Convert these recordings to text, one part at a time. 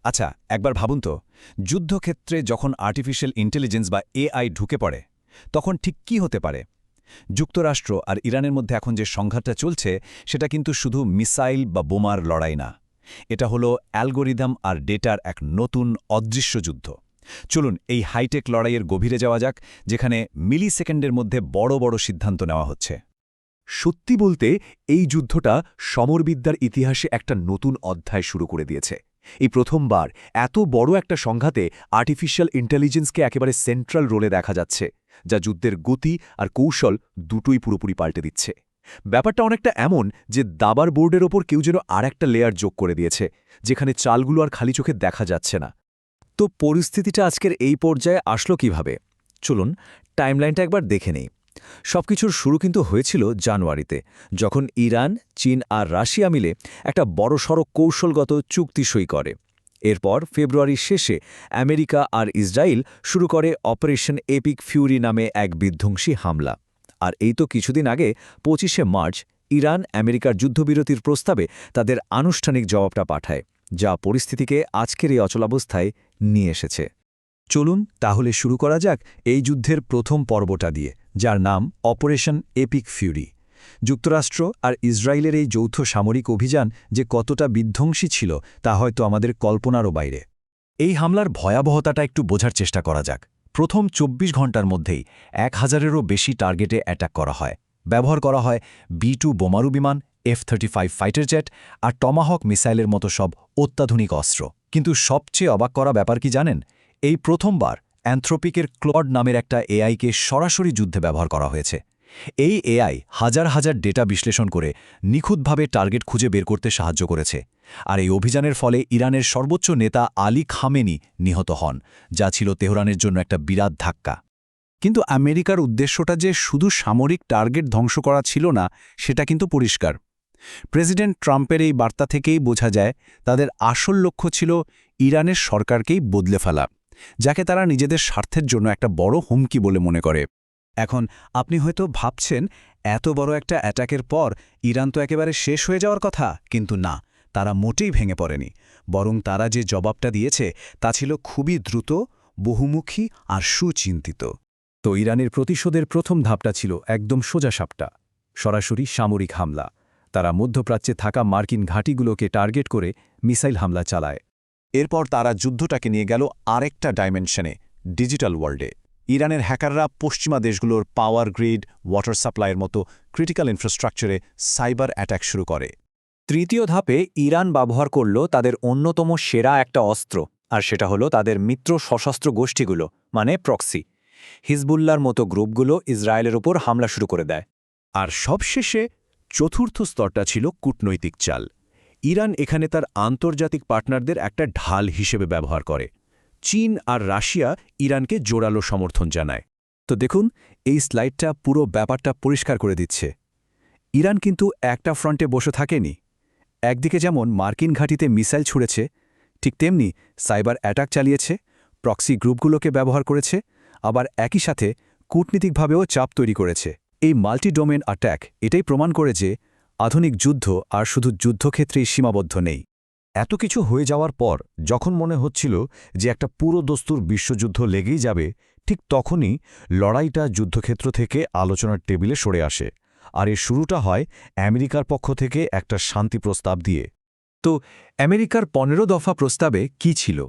আচ্ছা, একবার ভাবুন তো, যুদ্ধক্ষেত্রে যখন আর্টিফিশিয়াল ইন্টেলিজেন্স বা এআই ঢুকে পড়ে, তখন ঠিক কি হতে পারে? যুক্তরাষ্ট্র আর ইরানের মধ্যে এখন যে সংঘাতটা চলছে, সেটা কিন্তু শুধু মিসাইল বা বোমার লড়াই না। এটা হলো অ্যালগোরিদম আর ডেটার এক নতুন অদৃশ্য যুদ্ধ। চলুন এই হাইটেক লড়াইয়ের গভীরে যাওয়া যাক, যেখানে মিলি সেকেন্ডের মধ্যে বড় বড় সিদ্ধান্ত নেওয়া হচ্ছে। সত্যি বলতে এই যুদ্ধটা সমরবিদ্যার ইতিহাসে একটা নতুন অধ্যায় শুরু করে দিয়েছে। এই প্রথমবার এত বড় একটা সংঘাতে আর্টিফিশিয়াল ইন্টেলিজেন্সকে একেবারে সেন্ট্রাল রোলে দেখা যাচ্ছে, যা যুদ্ধের গতি আর কৌশল দুটোই পুরোপুরি পাল্টে দিচ্ছে। ব্যাপারটা অনেকটা এমন যে দাবার বোর্ডের ওপর কেউ যেন আরেকটা লেয়ার যোগ করে দিয়েছে, যেখানে চালগুলো আর খালি চোখে দেখা যাচ্ছে না। তো পরিস্থিতিটা আজকের এই পর্যায়ে আসলো কিভাবে? চলুন টাইমলাইনটা একবার দেখে নেই। সবকিছুর শুরু কিন্তু হয়েছিল জানুয়ারিতে, যখন ইরান, চীন আর রাশিয়া মিলে একটা বড়সড় কৌশলগত চুক্তি সই করে। এরপর ফেব্রুয়ারির শেষে আমেরিকা আর ইসরায়েল শুরু করে অপারেশন এপিক ফিউরি নামে এক বিধ্বংসী হামলা। আর এই তো কিছুদিন আগে ২৫শে মার্চ ইরান আমেরিকার যুদ্ধবিরতির প্রস্তাবে তাদের আনুষ্ঠানিক জবাবটা পাঠায়, যা পরিস্থিতিকে আজকের এই অচলাবস্থায় নিয়ে এসেছে। চলুন তাহলে শুরু করা যাক এই যুদ্ধের প্রথম পর্বটা দিয়ে, যার নাম অপারেশন এপিক ফিউরি। যুক্তরাষ্ট্র আর ইসরায়েলের এই যৌথ সামরিক অভিযান যে কতটা বিধ্বংসী ছিল, তা হয়তো আমাদের কল্পনারও বাইরে। এই হামলার ভয়াবহতাটা একটু বোঝার চেষ্টা করা যাক। প্রথম ২৪ ঘণ্টার মধ্যেই ১,০০০-এরও বেশি টার্গেটে অ্যাটাক করা হয়। ব্যবহার করা হয় B-2 বোমারু বিমান, F-35 ফাইটার জেট আর টমাহক মিসাইলের মতো সব অত্যাধুনিক অস্ত্র। কিন্তু সবচেয়ে অবাক করা ব্যাপার কি জানেন? এই প্রথমবার অ্যানথ্রোপিকের ক্লড নামের একটা এআইকে সরাসরি যুদ্ধে ব্যবহার করা হয়েছে। এই এআই হাজার হাজার ডেটা বিশ্লেষণ করে নিখুঁতভাবে টার্গেট খুঁজে বের করতে সাহায্য করেছে। আর এই অভিযানের ফলে ইরানের সর্বোচ্চ নেতা আলী খামেনি নিহত হন, যা ছিল তেহরানের জন্য একটা বিরাট ধাক্কা। কিন্তু আমেরিকার উদ্দেশ্যটা যে শুধু সামরিক টার্গেট ধ্বংস করা ছিল না, সেটা কিন্তু পরিষ্কার। প্রেসিডেন্ট ট্রাম্পের এই বার্তা থেকেই বোঝা যায় তাদের আসল লক্ষ্য ছিল ইরানের সরকারকেই বদলে ফেলা, যাকে তারা নিজেদের স্বার্থের জন্য একটা বড় হুমকি বলে মনে করে। এখন আপনি হয়তো ভাবছেন, এত বড় একটা অ্যাটাকের পর ইরান তো একেবারে শেষ হয়ে যাওয়ার কথা, কিন্তু না, তারা মোটেই ভেঙে পড়েনি। বরং তারা যে জবাবটা দিয়েছে তা ছিল খুবই দ্রুত, বহুমুখী আর সুচিন্তিত। তো ইরানের প্রতিশোধের প্রথম ধাপটা ছিল একদম সোজাসাপটা, সরাসরি সামরিক হামলা। তারা মধ্যপ্রাচ্যে থাকা মার্কিন ঘাঁটিগুলোকে টার্গেট করে মিসাইল হামলা চালায়। এরপর তারা যুদ্ধটাকে নিয়ে গেল আরেকটা ডাইমেনশনে, ডিজিটাল ওয়ার্ল্ডে। ইরানের হ্যাকাররা পশ্চিমা দেশগুলোর পাওয়ার গ্রিড, ওয়াটার সাপ্লাইয়ের মতো ক্রিটিক্যাল ইনফ্রাস্ট্রাকচারে সাইবার অ্যাটাক শুরু করে। তৃতীয় ধাপে ইরান ব্যবহার করল তাদের অন্যতম সেরা একটা অস্ত্র, আর সেটা হলো তাদের মিত্র সশস্ত্র গোষ্ঠীগুলো, মানে প্রক্সি। হিজবুল্লার মতো গ্রুপগুলো ইসরায়েলের ওপর হামলা শুরু করে দেয়। আর সবশেষে চতুর্থ স্তরটা ছিল কূটনৈতিক চাল। ইরান এখানে তার আন্তর্জাতিক পার্টনারদের একটা ঢাল হিসেবে ব্যবহার করে। চীন আর রাশিয়া ইরানকে জোরালো সমর্থন জানায়। তো দেখুন, এই স্লাইডটা পুরো ব্যাপারটা পরিষ্কার করে দিচ্ছে। ইরান কিন্তু একটা ফ্রন্টে বসে থাকেনি। একদিকে যেমন মার্কিন ঘাঁটিতে মিসাইল ছুড়েছে, ঠিক তেমনি সাইবার অ্যাটাক চালিয়েছে, প্রক্সি গ্রুপগুলোকে ব্যবহার করেছে, আবার একই সাথে কূটনীতিকভাবেও চাপ তৈরি করেছে। এই মাল্টি ডোমেন অ্যাটাক এটাই প্রমাণ করে যে আধুনিক যুদ্ধ আর শুধু যুদ্ধক্ষেত্রেই সীমাবদ্ধ নেই। এত কিছু হয়ে যাওয়ার পর যখন মনে হচ্ছিল যে একটা পুরো দস্তুর বিশ্বযুদ্ধ লেগেই যাবে, ঠিক তখনই লড়াইটা যুদ্ধক্ষেত্র থেকে আলোচনার টেবিলে সরে আসে। আর এর শুরুটা হয় আমেরিকার পক্ষ থেকে একটা শান্তি প্রস্তাব দিয়ে। তো আমেরিকার ১৫ দফা প্রস্তাবে কি ছিল?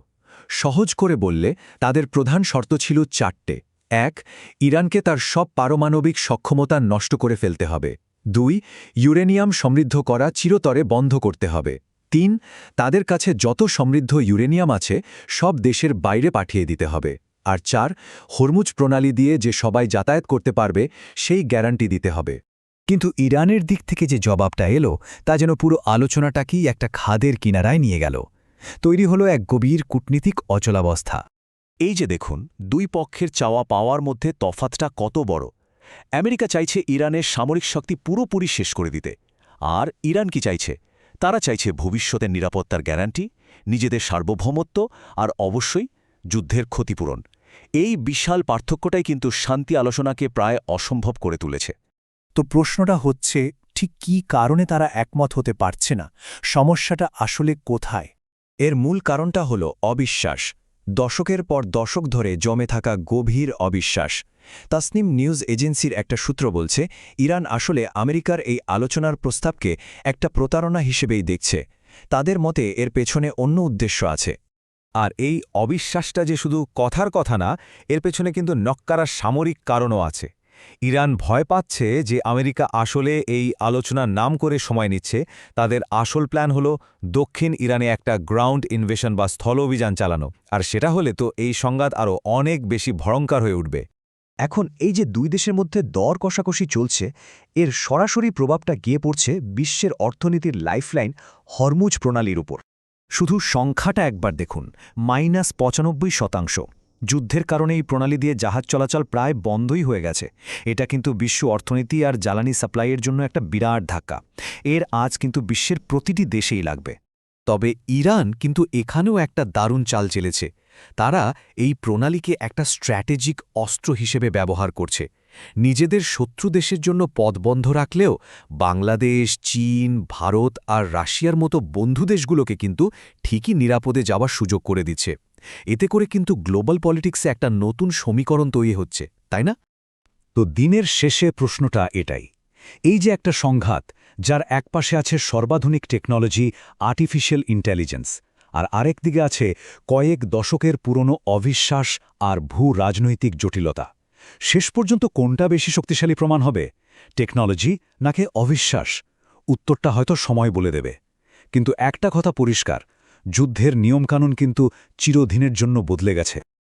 সহজ করে বললে তাদের প্রধান শর্ত ছিল ৪টে। ১. ইরানকে তার সব পারমাণবিক সক্ষমতা নষ্ট করে ফেলতে হবে। ২. ইউরেনিয়াম সমৃদ্ধ করা চিরতরে বন্ধ করতে হবে। ৩. তাদের কাছে যত সমৃদ্ধ ইউরেনিয়াম আছে সব দেশের বাইরে পাঠিয়ে দিতে হবে। আর ৪. হরমুজ প্রণালী দিয়ে যে সবাই যাতায়াত করতে পারবে সেই গ্যারান্টি দিতে হবে। কিন্তু ইরানের দিক থেকে যে জবাবটা এলো, তা যেন পুরো আলোচনাটাকেই একটা খাদের কিনারায় নিয়ে গেল। তৈরি হলো এক গভীর কূটনীতিক অচলাবস্থা। এই যে দেখুন, দুই পক্ষের চাওয়া পাওয়ার মধ্যে তফাতটা কত বড়। আমেরিকা চাইছে ইরানের সামরিক শক্তি পুরোপুরি শেষ করে দিতে। আর ইরান কি চাইছে? তারা চাইছে ভবিষ্যতের নিরাপত্তার গ্যারান্টি, নিজেদের সার্বভৌমত্ব আর অবশ্যই যুদ্ধের ক্ষতিপূরণ। এই বিশাল পার্থক্যটাই কিন্তু শান্তি আলোচনাকে প্রায় অসম্ভব করে তুলেছে। তো প্রশ্নটা হচ্ছে, ঠিক কী কারণে তারা একমত হতে পারছে না? সমস্যাটা আসলে কোথায়? এর মূল কারণটা হল অবিশ্বাস, দশকের পর দশক ধরে জমে থাকা গভীর অবিশ্বাস। তাসনিম নিউজ এজেন্সির একটা সূত্র বলছে, ইরান আসলে আমেরিকার এই আলোচনার প্রস্তাবকে একটা প্রতারণা হিসেবেই দেখছে। তাদের মতে এর পেছনে অন্য উদ্দেশ্য আছে। আর এই অবিশ্বাসটা যে শুধু কথার কথা না, এর পেছনে কিন্তু নক্কারা সামরিক কারণও আছে। ইরান ভয় পাচ্ছে যে আমেরিকা আসলে এই আলোচনার নাম করে সময় নিচ্ছে। তাদের আসল প্ল্যান হলো দক্ষিণ ইরানে একটা গ্রাউন্ড ইনভেশন বা স্থল অভিযান চালানো, আর সেটা হলে তো এই সংঘাত আরও অনেক বেশি ভয়ঙ্কর হয়ে উঠবে। এখন এই যে দুই দেশের মধ্যে দর কষাকষি চলছে, এর সরাসরি প্রভাবটা গিয়ে পড়ছে বিশ্বের অর্থনীতির লাইফলাইন হরমুজ প্রণালীর উপর। শুধু সংখ্যাটা একবার দেখুন, -৯৫%। যুদ্ধের কারণে এই প্রণালী দিয়ে জাহাজ চলাচল প্রায় বন্ধই হয়ে গেছে। এটা কিন্তু বিশ্ব অর্থনীতি আর জ্বালানি সাপ্লাইয়ের জন্য একটা বিরাট ধাক্কা। এর আজ কিন্তু বিশ্বের প্রতিটি দেশেই লাগবে। তবে ইরান কিন্তু এখানেও একটা দারুণ চাল চেলেছে। তারা এই প্রণালীকে একটা স্ট্র্যাটেজিক অস্ত্র হিসেবে ব্যবহার করছে। নিজেদের শত্রু দেশের জন্য পথ বন্ধ রাখলেও বাংলাদেশ, চীন, ভারত আর রাশিয়ার মতো বন্ধু দেশগুলোকে কিন্তু ঠিকই নিরাপদে যাওয়ার সুযোগ করে দিচ্ছে। এতে করে কিন্তু গ্লোবাল পলিটিক্সে একটা নতুন সমীকরণ তৈরি হচ্ছে, তাই না? তো দিনের শেষে প্রশ্নটা এটাই, এই যে একটা সংঘাত, যার একপাশে আছে সর্বাধুনিক টেকনোলজি, আর্টিফিশিয়াল ইন্টেলিজেন্স, আর আরেক দিকে আছে কয়েক দশকের পুরনো অবিশ্বাস আর ভূ-রাজনৈতিক জটিলতা, শেষ পর্যন্ত কোনটা বেশি শক্তিশালী প্রমাণ হবে, টেকনোলজি নাকি অবিশ্বাস? উত্তরটা হয়তো সময় বলে দেবে। কিন্তু একটা কথা পরিষ্কার, যুদ্ধের নিয়মকানুন কিন্তু চিরদিনের জন্য বদলে গেছে।